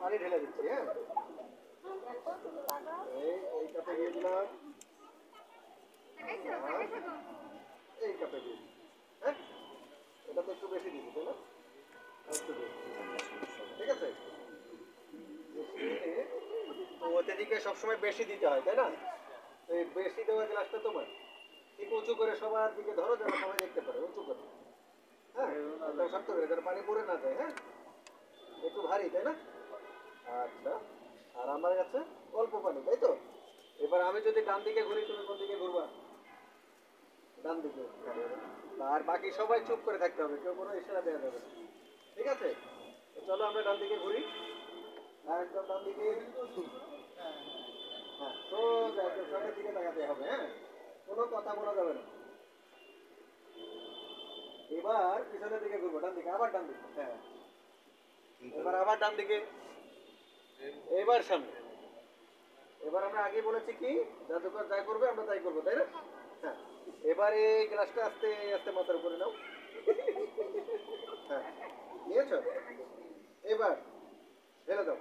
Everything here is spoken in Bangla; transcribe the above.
পানি ঢেলে দিচ্ছি। হ্যাঁ, এই কাপে দিয়ে দিলাম, এই কাপে দিয়ে দিলাম। হ্যাঁ, এটা তো একটু বেশি দিচ্ছি, তাই না? একটু বেশি। ঠিক আছে, অতিথিকে সবসময় বেশি দিতে হয়, তাই না? এই বেশি দেওয়া গ্লাসটা তোমার, ঠিক উঁচু করে সবার দিকে ধরো, যেন সবাই দেখতে পারে, উঁচু করে। হ্যাঁ, একদম শক্ত করে, যেন পানি পড়ে না যায়। হ্যাঁ, একটু ভারী, তাই না? আচ্ছা, আর আমার কাছে অল্প পানি, তাই তো? এবার আমি যদি ডান দিকে ঘুরি, তুমি কোন দিকে ঘুরবা? ডান দিকে। আর বাকি সবাই চুপ করে থাকতে হবে, কেউ কোনো ইশারা দেওয়া যাবে না। ঠিক আছে, চলো আমরা ডান দিকে ঘুরি। একদম ডান দিকে। হ্যাঁ, সোজা একদম সামনের দিকে তাকাতে হবে। হ্যাঁ, কোনো কথা বলা যাবে না। এবার পিছনের দিকে ঘুরবো, ডান দিকে, আবার ডান দিকে। হ্যাঁ, এবার আবার ডান দিকে, এবার সামনে। এবার আমরা আগে বলেছি কি, জাদুকর যা করবে আমরা তাই করবো, তাই না? হ্যাঁ, এবার এই গ্লাসটা আস্তে আস্তে মাথার উপরে নাও। হ্যাঁ, নিয়েছো? এবার ঢেলে দাও।